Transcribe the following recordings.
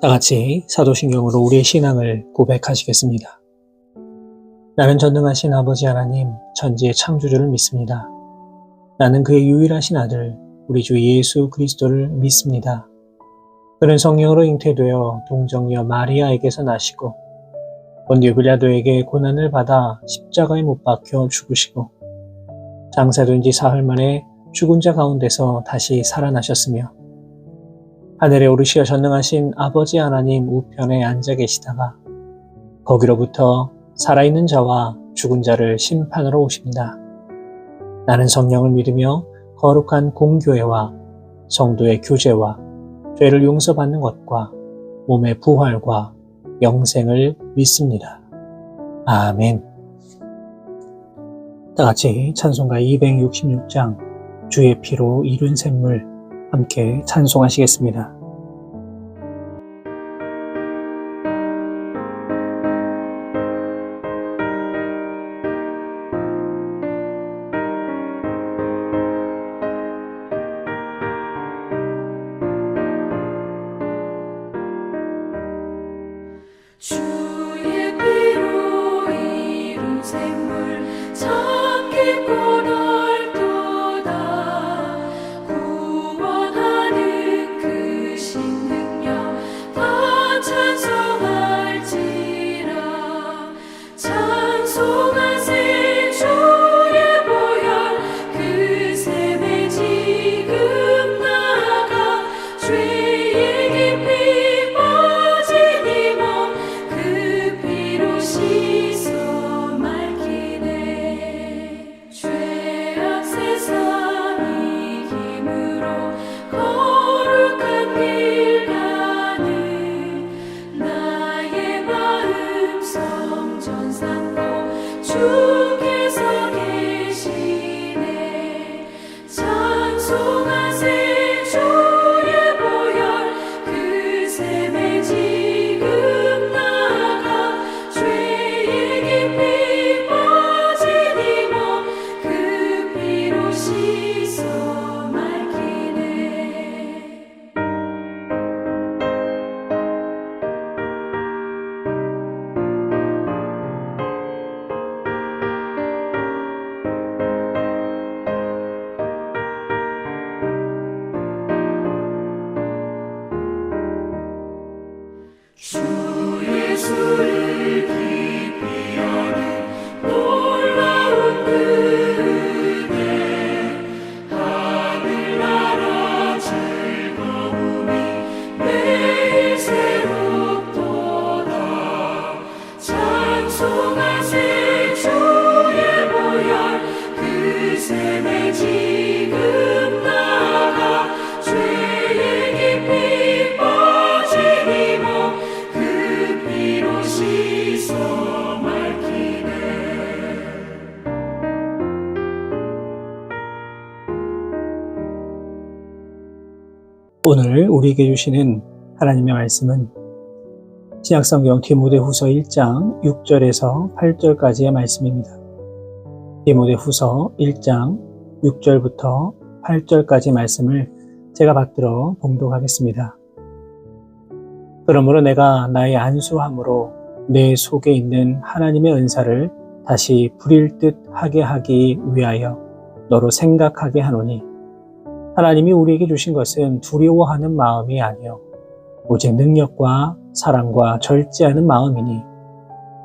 다 같이 사도신경으로 우리의 신앙을 고백하시겠습니다. 나는 전능하신 아버지 하나님, 천지의 창조주를 믿습니다. 나는 그의 유일하신 아들, 우리 주 예수 그리스도를 믿습니다. 그는 성령으로 잉태되어 동정녀 마리아에게서 나시고 본디오 빌라도에게 고난을 받아 십자가에 못 박혀 죽으시고 장사된 지 사흘 만에 죽은 자 가운데서 다시 살아나셨으며 하늘에 오르시어 전능하신 아버지 하나님 우편에 앉아 계시다가 거기로부터 살아있는 자와 죽은 자를 심판하러 오십니다. 나는 성령을 믿으며 거룩한 공교회와 성도의 교제와 죄를 용서받는 것과 몸의 부활과 영생을 믿습니다. 아멘. 다 같이 찬송가 266장 주의 피로 이룬 샘물 함께 찬송하시겠습니다. 주의 피로 이룬 샘물 참 깊고 넓도다. 구원하는 그 신능력 다 찬송할지라. 찬송하세 주의 보혈 그 샘에 지금 나가 죄의 깊이 빠진 이 몸 그 피로 씻어 맑히네. 죄악 세상 이김으로 거룩한 길 가는 나의 마음 성전 삼고 주께서 계시네. 찬송하세 주의 보혈 그 샘에 지금 나가 죄의 깊이 빠진 이 몸 그 피로 씻어 맑히네. 주 예수를 깊이 아는 놀라운 그 은혜, 하늘나라 즐거움이 매일 새롭도다. 찬송하세 주의 보혈 그 샘에 지금 나가 죄의 깊이 빠진 이 몸 그 피로 씻어 맑히네. 오늘 우리에게 주시는 하나님의 말씀은 신약성경 디모데후서 1장 6절에서 8절까지의 말씀입니다. 디모데후서 1장 6절부터 8절까지 말씀을 제가 받들어 봉독하겠습니다. 그러므로 내가 나의 안수함으로 내 속에 있는 하나님의 은사를 다시 부릴 듯 하게 하기 위하여 너로 생각하게 하노니 하나님이 우리에게 주신 것은 두려워하는 마음이 아니요 오직 능력과 사랑과 절제하는 마음이니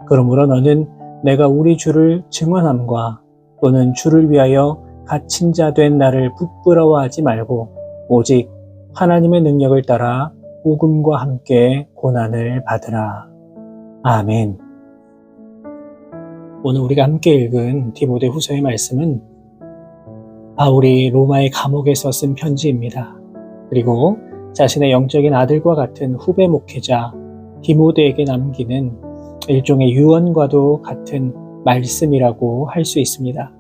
그러므로 너는 내가 우리 주를 증언함과 또는 주를 위하여 갇힌 자 된 나를 부끄러워하지 말고 오직 하나님의 능력을 따라 복음과 함께 고난을 받으라. 아멘. 오늘 우리가 함께 읽은 디모데후서의 말씀은 바울이 로마의 감옥에서 쓴 편지입니다. 그리고 자신의 영적인 아들과 같은 후배 목회자 디모데에게 남기는 일종의 유언과도 같은 말씀이라고 할 수 있습니다.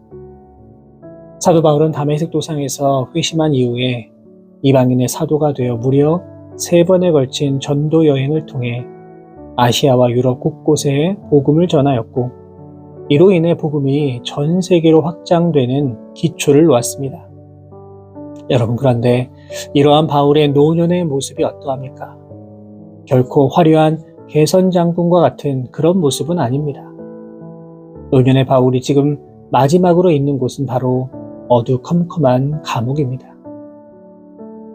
사도 바울은 다메섹 도상에서 회심한 이후에 이방인의 사도가 되어 무려 3번에 걸친 전도 여행을 통해 아시아와 유럽 곳곳에 복음을 전하였고 이로 인해 복음이 전 세계로 확장되는 기초를 놓았습니다. 여러분, 그런데 이러한 바울의 노년의 모습이 어떠합니까? 결코 화려한 개선 장군과 같은 그런 모습은 아닙니다. 노년의 바울이 지금 마지막으로 있는 곳은 바로 어두컴컴한 감옥입니다.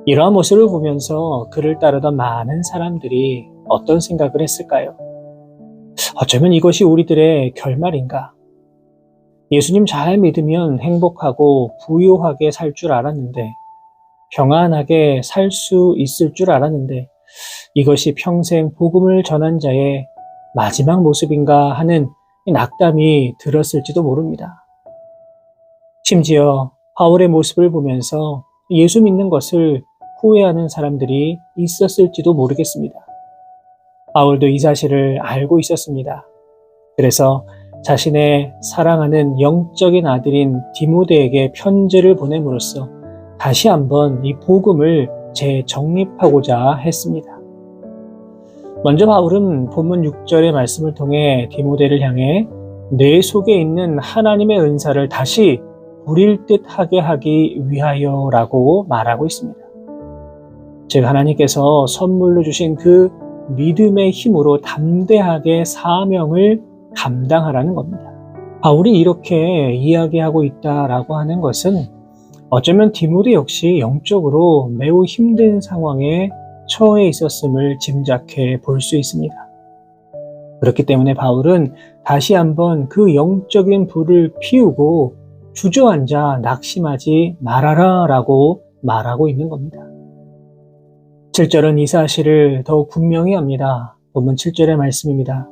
이러한 모습을 보면서 그를 따르던 많은 사람들이 어떤 생각을 했을까요? 어쩌면 이것이 우리들의 결말인가? 예수님 잘 믿으면 행복하고 부유하게 살 줄 알았는데, 평안하게 살 수 있을 줄 알았는데, 이것이 평생 복음을 전한 자의 마지막 모습인가 하는 낙담이 들었을지도 모릅니다. 심지어 바울의 모습을 보면서 예수 믿는 것을 후회하는 사람들이 있었을지도 모르겠습니다. 바울도 이 사실을 알고 있었습니다. 그래서 자신의 사랑하는 영적인 아들인 디모데에게 편지를 보냄으로써 다시 한번 이 복음을 재정립하고자 했습니다. 먼저 바울은 본문 6절의 말씀을 통해 디모데를 향해 내 속에 있는 하나님의 은사를 다시 부릴 듯 하게 하기 위하여라고 말하고 있습니다. 즉 하나님께서 선물로 주신 그 믿음의 힘으로 담대하게 사명을 감당하라는 겁니다. 바울이 이렇게 이야기하고 있다라고 하는 것은 어쩌면 디모데 역시 영적으로 매우 힘든 상황에 처해 있었음을 짐작해 볼 수 있습니다. 그렇기 때문에 바울은 다시 한번 그 영적인 불을 피우고 주저앉아 낙심하지 말아라 라고 말하고 있는 겁니다. 7절은 이 사실을 더욱 분명히 합니다. 본문 7절의 말씀입니다.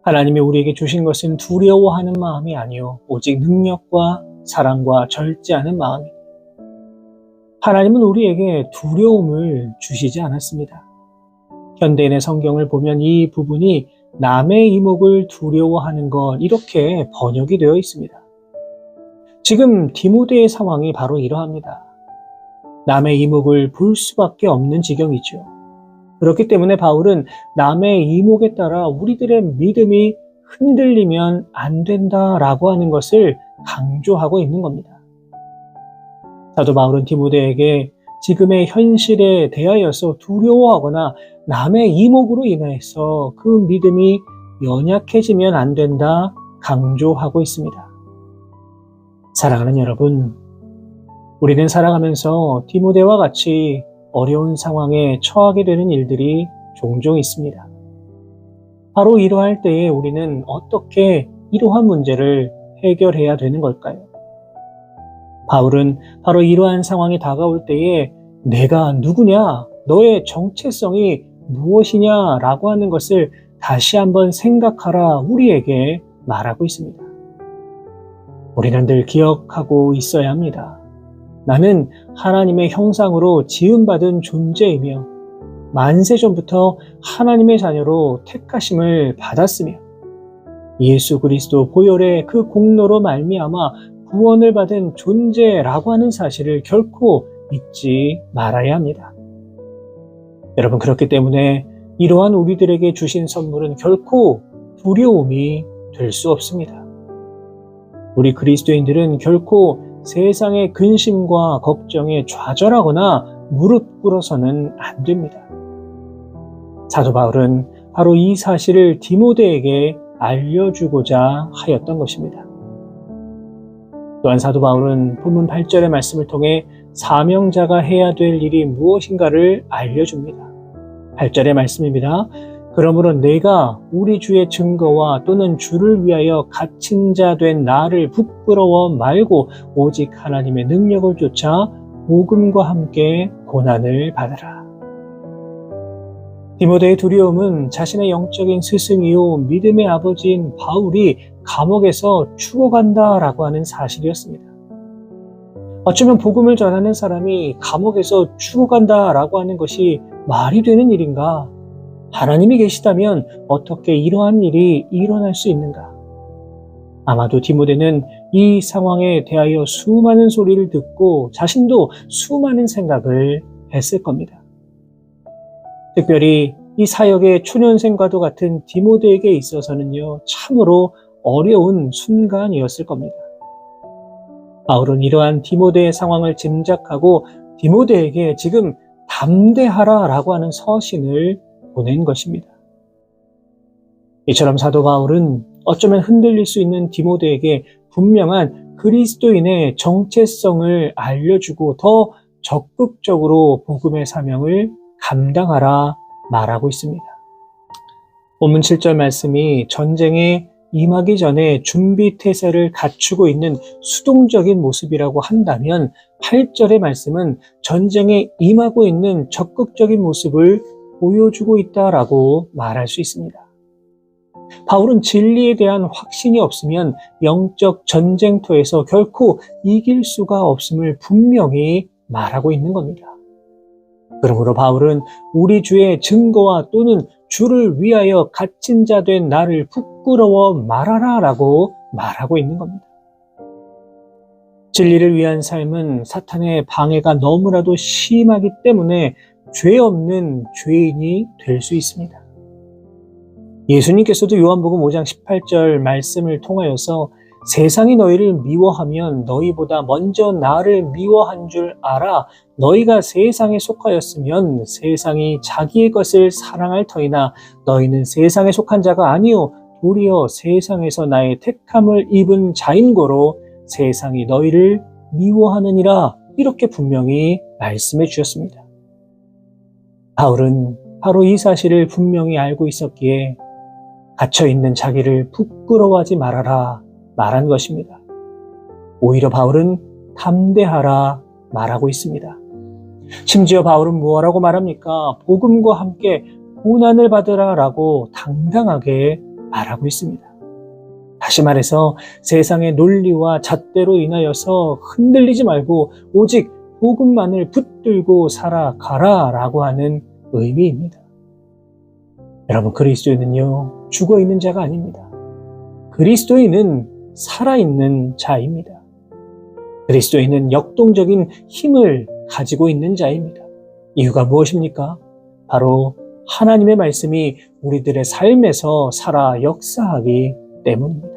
하나님이 우리에게 주신 것은 두려워하는 마음이 아니요 오직 능력과 사랑과 절제하는 마음이다. 하나님은 우리에게 두려움을 주시지 않았습니다. 현대인의 성경을 보면 이 부분이 남의 이목을 두려워하는 것 이렇게 번역이 되어 있습니다. 지금 디모데의 상황이 바로 이러합니다. 남의 이목을 볼 수밖에 없는 지경이죠. 그렇기 때문에 바울은 남의 이목에 따라 우리들의 믿음이 흔들리면 안 된다라고 하는 것을 강조하고 있는 겁니다. 사도 바울은 디모데에게 지금의 현실에 대하여서 두려워하거나 남의 이목으로 인해서 그 믿음이 연약해지면 안 된다 강조하고 있습니다. 사랑하는 여러분, 우리는 살아가면서 디모데와 같이 어려운 상황에 처하게 되는 일들이 종종 있습니다. 바로 이러할 때에 우리는 어떻게 이러한 문제를 해결해야 되는 걸까요? 바울은 바로 이러한 상황이 다가올 때에 내가 누구냐, 너의 정체성이 무엇이냐 라고 하는 것을 다시 한번 생각하라 우리에게 말하고 있습니다. 우리는 늘 기억하고 있어야 합니다. 나는 하나님의 형상으로 지음받은 존재이며 만세 전부터 하나님의 자녀로 택하심을 받았으며 예수 그리스도 보혈의 그 공로로 말미암아 구원을 받은 존재라고 하는 사실을 결코 잊지 말아야 합니다. 여러분, 그렇기 때문에 이러한 우리들에게 주신 선물은 결코 두려움이 될 수 없습니다. 우리 그리스도인들은 결코 세상의 근심과 걱정에 좌절하거나 무릎 꿇어서는 안 됩니다. 사도 바울은 바로 이 사실을 디모데에게 알려주고자 하였던 것입니다. 또한 사도 바울은 본문 8절의 말씀을 통해 사명자가 해야 될 일이 무엇인가를 알려줍니다. 8절의 말씀입니다. 그러므로 내가 우리 주의 증거와 또는 주를 위하여 갇힌 자 된 나를 부끄러워 말고 오직 하나님의 능력을 쫓아 복음과 함께 고난을 받으라. 디모데의 두려움은 자신의 영적인 스승이요 믿음의 아버지인 바울이 감옥에서 죽어간다라고 하는 사실이었습니다. 어쩌면 복음을 전하는 사람이 감옥에서 죽어간다라고 하는 것이 말이 되는 일인가? 하나님이 계시다면 어떻게 이러한 일이 일어날 수 있는가? 아마도 디모데는 이 상황에 대하여 수많은 소리를 듣고 자신도 수많은 생각을 했을 겁니다. 특별히 이 사역의 초년생과도 같은 디모데에게 있어서는요, 참으로 어려운 순간이었을 겁니다. 바울은 이러한 디모데의 상황을 짐작하고 디모데에게 지금 담대하라라고 하는 서신을 보낸 것입니다. 이처럼 사도 바울은 어쩌면 흔들릴 수 있는 디모데에게 분명한 그리스도인의 정체성을 알려주고 더 적극적으로 복음의 사명을 감당하라 말하고 있습니다. 본문 7절 말씀이 전쟁에 임하기 전에 준비 태세를 갖추고 있는 수동적인 모습이라고 한다면 8절의 말씀은 전쟁에 임하고 있는 적극적인 모습을 보여주고 있다라고 말할 수 있습니다. 바울은 진리에 대한 확신이 없으면 영적 전쟁터에서 결코 이길 수가 없음을 분명히 말하고 있는 겁니다. 그러므로 바울은 우리 주의 증거와 또는 주를 위하여 갇힌 자 된 나를 부끄러워 말하라 라고 말하고 있는 겁니다. 진리를 위한 삶은 사탄의 방해가 너무나도 심하기 때문에 죄 없는 죄인이 될 수 있습니다. 예수님께서도 요한복음 5장 18절 말씀을 통하여서 세상이 너희를 미워하면 너희보다 먼저 나를 미워한 줄 알아. 너희가 세상에 속하였으면 세상이 자기의 것을 사랑할 터이나 너희는 세상에 속한 자가 아니요 도리어 세상에서 나의 택함을 입은 자인고로 세상이 너희를 미워하느니라. 이렇게 분명히 말씀해 주셨습니다. 바울은 바로 이 사실을 분명히 알고 있었기에 갇혀있는 자기를 부끄러워하지 말아라 말한 것입니다. 오히려 바울은 담대하라 말하고 있습니다. 심지어 바울은 무엇라고 말합니까? 복음과 함께 고난을 받으라 라고 당당하게 말하고 있습니다. 다시 말해서 세상의 논리와 잣대로 인하여서 흔들리지 말고 오직 복음만을 붙들고 살아가라 라고 하는 의미입니다. 여러분, 그리스도인은요, 죽어있는 자가 아닙니다. 그리스도인은 살아있는 자입니다. 그리스도인은 역동적인 힘을 가지고 있는 자입니다. 이유가 무엇입니까? 바로 하나님의 말씀이 우리들의 삶에서 살아 역사하기 때문입니다.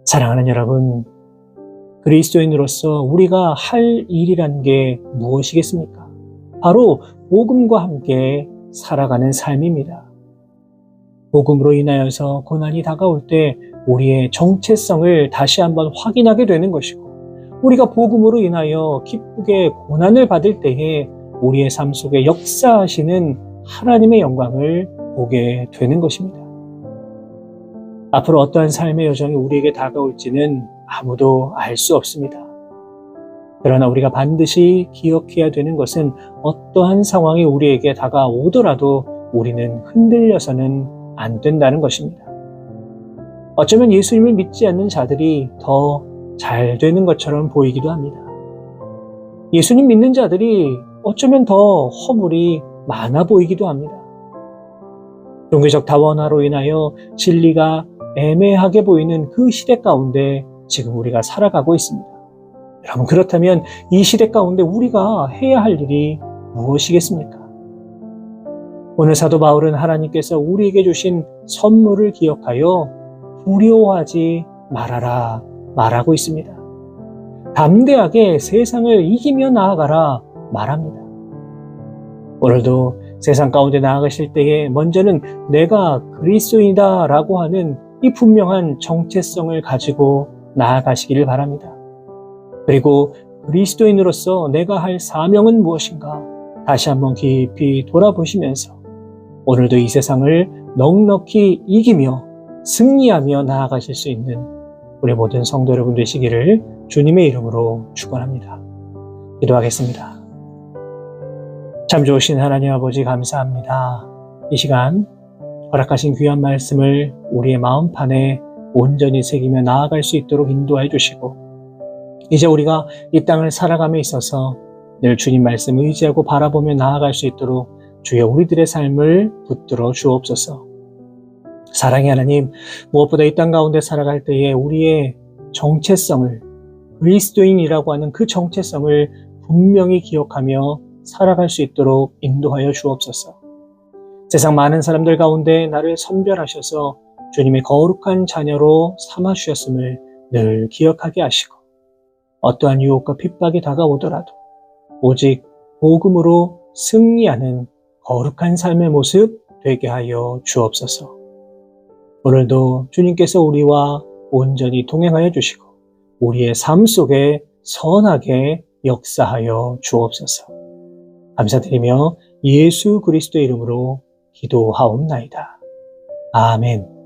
사랑하는 여러분, 그리스도인으로서 우리가 할 일이란 게 무엇이겠습니까? 바로 복음과 함께 살아가는 삶입니다. 복음으로 인하여서 고난이 다가올 때 우리의 정체성을 다시 한번 확인하게 되는 것이고, 우리가 복음으로 인하여 기쁘게 고난을 받을 때에 우리의 삶 속에 역사하시는 하나님의 영광을 보게 되는 것입니다. 앞으로 어떠한 삶의 여정이 우리에게 다가올지는 아무도 알 수 없습니다. 그러나 우리가 반드시 기억해야 되는 것은 어떠한 상황이 우리에게 다가오더라도 우리는 흔들려서는 안 된다는 것입니다. 어쩌면 예수님을 믿지 않는 자들이 더 잘 되는 것처럼 보이기도 합니다. 예수님 믿는 자들이 어쩌면 더 허물이 많아 보이기도 합니다. 종교적 다원화로 인하여 진리가 애매하게 보이는 그 시대 가운데 지금 우리가 살아가고 있습니다. 여러분, 그렇다면 이 시대 가운데 우리가 해야 할 일이 무엇이겠습니까? 오늘 사도 바울은 하나님께서 우리에게 주신 선물을 기억하여 두려워하지 말아라 말하고 있습니다. 담대하게 세상을 이기며 나아가라 말합니다. 오늘도 세상 가운데 나아가실 때에 먼저는 내가 그리스도인이다 라고 하는 이 분명한 정체성을 가지고 나아가시기를 바랍니다. 그리고 그리스도인으로서 내가 할 사명은 무엇인가 다시 한번 깊이 돌아보시면서 오늘도 이 세상을 넉넉히 이기며 승리하며 나아가실 수 있는 우리 모든 성도 여러분 되시기를 주님의 이름으로 축원합니다. 기도하겠습니다. 참 좋으신 하나님 아버지, 감사합니다. 이 시간 허락하신 귀한 말씀을 우리의 마음판에 온전히 새기며 나아갈 수 있도록 인도해 주시고, 이제 우리가 이 땅을 살아감에 있어서 늘 주님 말씀 의지하고 바라보며 나아갈 수 있도록 주여 우리들의 삶을 붙들어 주옵소서. 사랑의 하나님, 무엇보다 이 땅 가운데 살아갈 때에 우리의 정체성을, 그리스도인이라고 하는 그 정체성을 분명히 기억하며 살아갈 수 있도록 인도하여 주옵소서. 세상 많은 사람들 가운데 나를 선별하셔서 주님의 거룩한 자녀로 삼아주셨음을 늘 기억하게 하시고, 어떠한 유혹과 핍박이 다가오더라도 오직 복음으로 승리하는 거룩한 삶의 모습 되게 하여 주옵소서. 오늘도 주님께서 우리와 온전히 동행하여 주시고 우리의 삶 속에 선하게 역사하여 주옵소서. 감사드리며 예수 그리스도의 이름으로 기도하옵나이다. 아멘.